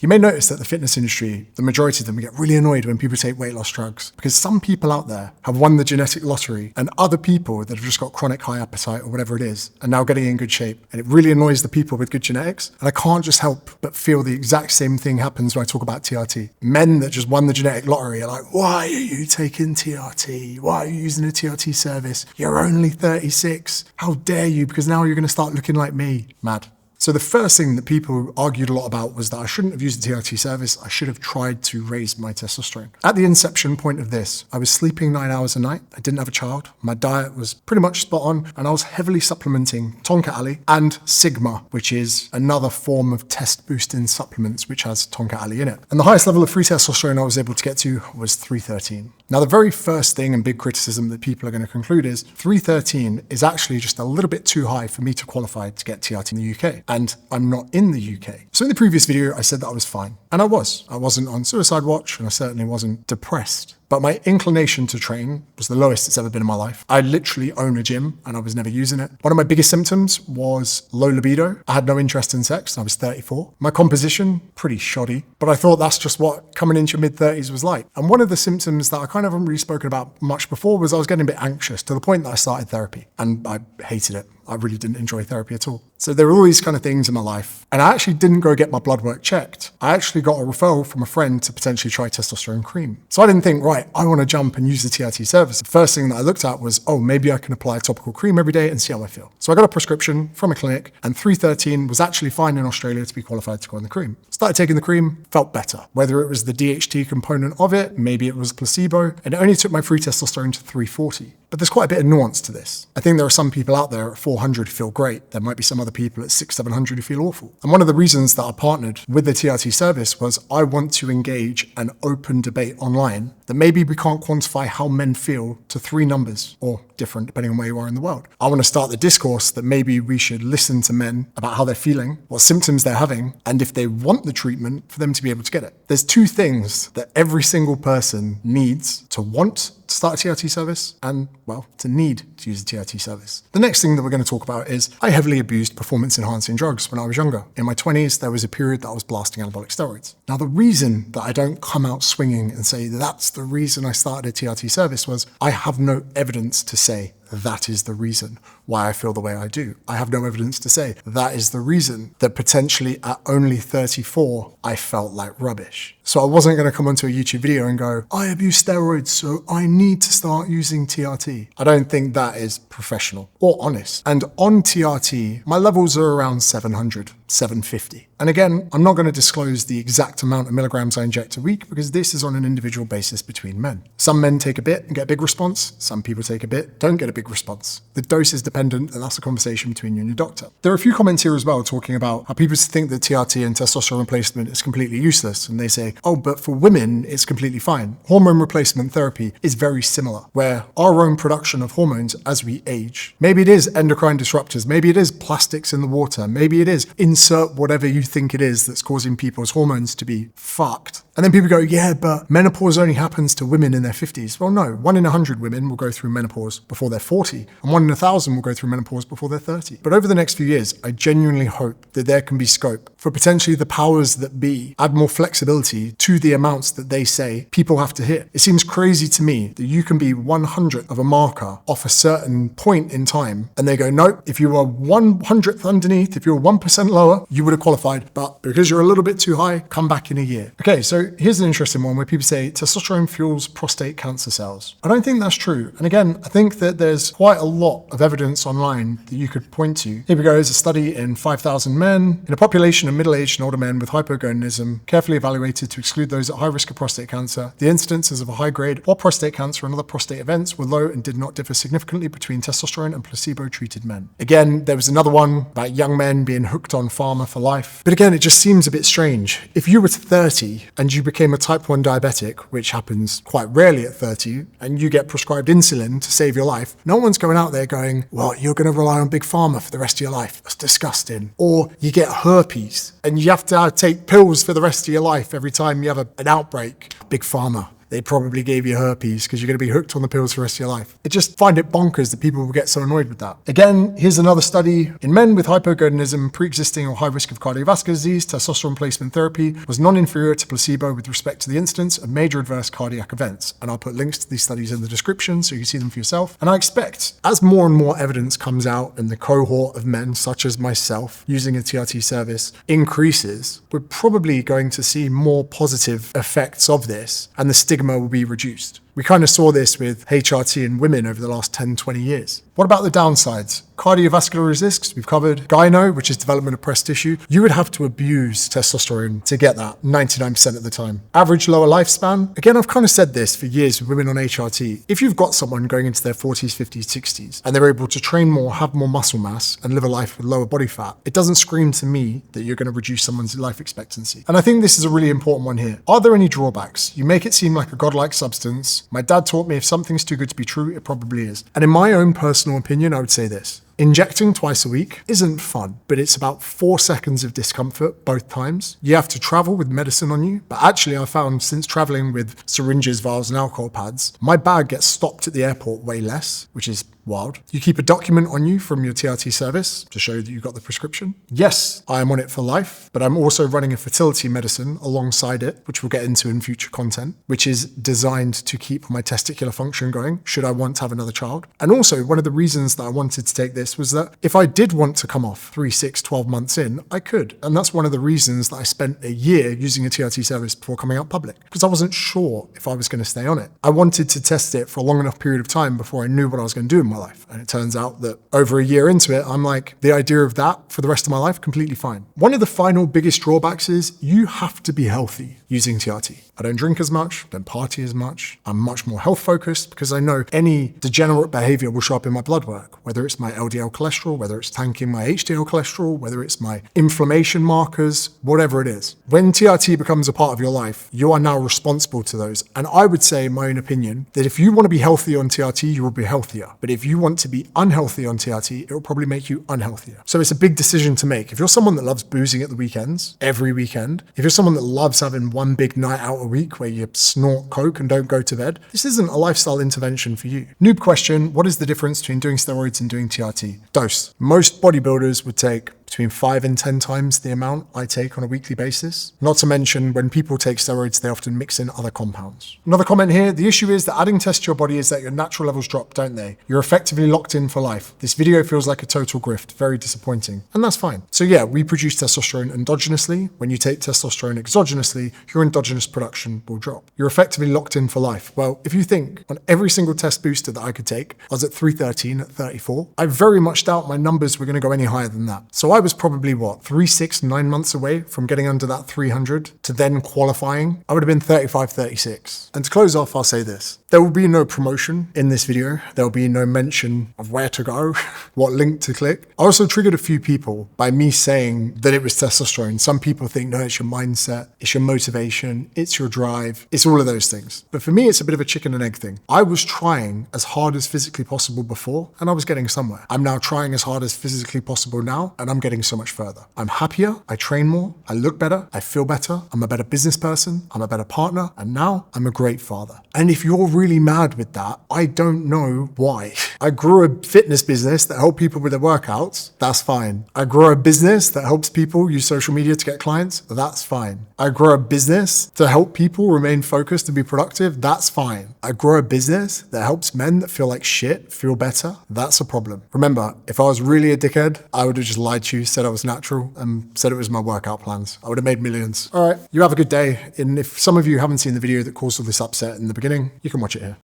You may notice that the fitness industry, the majority of them get really annoyed when people take weight loss drugs because some people out there have won the genetic lottery and other people that have just got chronic high appetite or whatever it is are now getting in good shape. And it really annoys the people with good genetics. And I can't just help but feel the exact same thing happens when I talk about TRT. Men that just won the genetic lottery are like, why are you taking TRT? Why are you using a TRT service? You're only 36. How dare you? Because now you're going to start looking like me. Mad. So the first thing that people argued a lot about was that I shouldn't have used the TRT service. I should have tried to raise my testosterone. At the inception point of this, I was sleeping 9 hours a night. I didn't have a child. My diet was pretty much spot on, and I was heavily supplementing Tonka Ali and Stigma, which is another form of test boosting supplements which has Tonka Ali in it. And the highest level of free testosterone I was able to get to was 313. Now, the very first thing and big criticism that people are going to conclude is 313 is actually just a little bit too high for me to qualify to get TRT in the UK. And I'm not in the UK. So in the previous video, I said that I was fine. And I was. I wasn't on suicide watch, and I certainly wasn't depressed. But my inclination to train was the lowest it's ever been in my life. I literally own a gym and I was never using it. One of my biggest symptoms was low libido. I had no interest in sex and I was 34. My composition, pretty shoddy, but I thought that's just what coming into your mid-30s was like. And one of the symptoms that I kind of haven't really spoken about much before was I was getting a bit anxious to the point that I started therapy, and I hated it. I really didn't enjoy therapy at all. So there were all these kind of things in my life. And I actually didn't go get my blood work checked. I actually got a referral from a friend to potentially try testosterone cream. So I didn't think, right, I want to jump and use the TRT service. The first thing that I looked at was, oh, maybe I can apply a topical cream every day and see how I feel. So I got a prescription from a clinic, and 313 was actually fine in Australia to be qualified to go on the cream. Started taking the cream, felt better. Whether it was the DHT component of it, maybe it was placebo, and it only took my free testosterone to 340. But there's quite a bit of nuance to this. I think there are some people out there at 400 who feel great. There might be some other people at 600-700 who feel awful. And one of the reasons that I partnered with the TRT service was I want to engage an open debate online that maybe we can't quantify how men feel to 3 numbers, or different depending on where you are in the world. I want to start the discourse that maybe we should listen to men about how they're feeling, what symptoms they're having, and if they want the treatment, for them to be able to get it. There's 2 things that every single person needs to want to start a TRT service and, well, to need to use a TRT service. The next thing that we're going to talk about is I heavily abused performance-enhancing drugs when I was younger. In my 20s, there was a period that I was blasting anabolic steroids. Now, the reason that I don't come out swinging and say that's the reason I started a TRT service was I have no evidence to say that is the reason why I feel the way I do. I have no evidence to say that is the reason that potentially at only 34, I felt like rubbish. So I wasn't going to come onto a YouTube video and go, I abuse steroids, so I need to start using TRT. I don't think that is professional or honest. And on TRT, my levels are around 700, 750. And again, I'm not going to disclose the exact amount of milligrams I inject a week because this is on an individual basis between men. Some men take a bit and get a big response. Some people take a bit, don't get a big response. The dose is dependent, and that's a conversation between you and your doctor. There are a few comments here as well talking about how people think that TRT and testosterone replacement is completely useless. And they say, oh, but for women, it's completely fine. Hormone replacement therapy is very similar, where our own production of hormones as we age, maybe it is endocrine disruptors, maybe it is plastics in the water, maybe it is insert whatever you think it is that's causing people's hormones to be fucked. And then people go, yeah, but menopause only happens to women in their 50s. Well, no, 1 in 100 women will go through menopause before they're 40, and 1 in 1,000 will go through menopause before they're 30. But over the next few years, I genuinely hope that there can be scope for potentially the powers that be add more flexibility to the amounts that they say people have to hit. It seems crazy to me that you can be 100th of a marker off a certain point in time, and they go, nope, if you were 100th underneath, if you were 1% lower, you would have qualified, but because you're a little bit too high, come back in a year. Okay, so here's an interesting one where people say testosterone fuels prostate cancer cells. I don't think that's true. And again, I think that there's quite a lot of evidence online that you could point to. Here we go. There's a study in 5,000 men in a population of middle-aged and older men with hypogonadism, carefully evaluated to exclude those at high risk of prostate cancer. The incidences of a high-grade or prostate cancer and other prostate events were low and did not differ significantly between testosterone and placebo-treated men. Again, there was another one about young men being hooked on pharma for life. But again, it just seems a bit strange. If you were 30 and you became a type 1 diabetic, which happens quite rarely at 30, and you get prescribed insulin to save your life, no one's going out there going, well, you're going to rely on big pharma for the rest of your life. That's disgusting. Or you get herpes and you have to take pills for the rest of your life every time you have an outbreak. Big pharma. they probably gave you herpes because you're going to be hooked on the pills for the rest of your life. I just find it bonkers that people will get so annoyed with that. Again, here's another study. In men with hypogonadism, pre-existing or high risk of cardiovascular disease, testosterone replacement therapy was non-inferior to placebo with respect to the incidence of major adverse cardiac events. And I'll put links to these studies in the description so you can see them for yourself. And I expect, as more and more evidence comes out and the cohort of men, such as myself, using a TRT service increases, we're probably going to see more positive effects of this and the stigma will be reduced. We kind of saw this with HRT in women over the last 10, 20 years. What about the downsides? Cardiovascular risks, we've covered. Gyno, which is development of breast tissue. You would have to abuse testosterone to get that 99% of the time. Average lower lifespan. Again, I've kind of said this for years with women on HRT. If you've got someone going into their 40s, 50s, 60s, and they're able to train more, have more muscle mass, and live a life with lower body fat, it doesn't scream to me that you're going to reduce someone's life expectancy. And I think this is a really important one here. Are there any drawbacks? You make it seem like a godlike substance. My dad taught me if something's too good to be true, it probably is. And in my own personal opinion, I would say this. Injecting twice a week isn't fun, but it's about 4 seconds of discomfort both times. You have to travel with medicine on you, but actually I found since traveling with syringes, vials, and alcohol pads, my bag gets stopped at the airport way less, which is wild. You keep a document on you from your TRT service to show that you got the prescription. Yes, I am on it for life, but I'm also running a fertility medicine alongside it, which we'll get into in future content, which is designed to keep my testicular function going should I want to have another child. And also one of the reasons that I wanted to take this was that if I did want to come off 3, 6, 12 months in, I could. And that's one of the reasons that I spent a year using a TRT service before coming out public, because I wasn't sure if I was going to stay on it. I wanted to test it for a long enough period of time before I knew what I was going to do in my life. And it turns out that over a year into it, I'm like, the idea of that for the rest of my life, completely fine. One of the final biggest drawbacks is you have to be healthy using TRT. I don't drink as much, don't party as much. I'm much more health focused because I know any degenerate behavior will show up in my blood work, whether it's my LDL cholesterol, whether it's tanking my HDL cholesterol, whether it's my inflammation markers, whatever it is. When TRT becomes a part of your life, you are now responsible to those. And I would say, in my own opinion, that if you want to be healthy on TRT, you will be healthier. But if you want to be unhealthy on TRT, it will probably make you unhealthier. So it's a big decision to make. If you're someone that loves boozing at the weekends, every weekend, if you're someone that loves having one big night out a week where you snort coke and don't go to bed, this isn't a lifestyle intervention for you. Noob question, what is the difference between doing steroids and doing TRT? Dose. Most bodybuilders would take between 5 and 10 times the amount I take on a weekly basis. Not to mention, when people take steroids, they often mix in other compounds. Another comment here, the issue is that adding tests to your body is that your natural levels drop, don't they? You're effectively locked in for life. This video feels like a total grift, very disappointing. And that's fine. So yeah, we produce testosterone endogenously. When you take testosterone exogenously, your endogenous production will drop. You're effectively locked in for life. Well, if you think on every single test booster that I could take, I was at 313 at 34. I very much doubt my numbers were going to go any higher than that. So I was probably 3, 6, 9 months away from getting under that 300 to then qualifying. I would have been 35, 36. And to close off, I'll say this. There will be no promotion in this video. There will be no mention of where to go, what link to click. I also triggered a few people by me saying that it was testosterone. Some people think, no, it's your mindset, it's your motivation, it's your drive, it's all of those things. But for me, it's a bit of a chicken and egg thing. I was trying as hard as physically possible before, and I was getting somewhere. I'm now trying as hard as physically possible now, and I'm getting so much further. I'm happier, I train more, I look better, I feel better, I'm a better business person, I'm a better partner, and now I'm a great father. And if you're really mad with that, I don't know why. I grew a fitness business that helped people with their workouts, that's fine. I grow a business that helps people use social media to get clients, that's fine. I grow a business to help people remain focused and be productive, that's fine. I grow a business that helps men that feel like shit feel better, that's a problem. Remember, if I was really a dickhead, I would have just lied to you, said I was natural, and said it was my workout plans. I would have made millions. All right, you have a good day. And if some of you haven't seen the video that caused all this upset in the beginning, you can watch it here.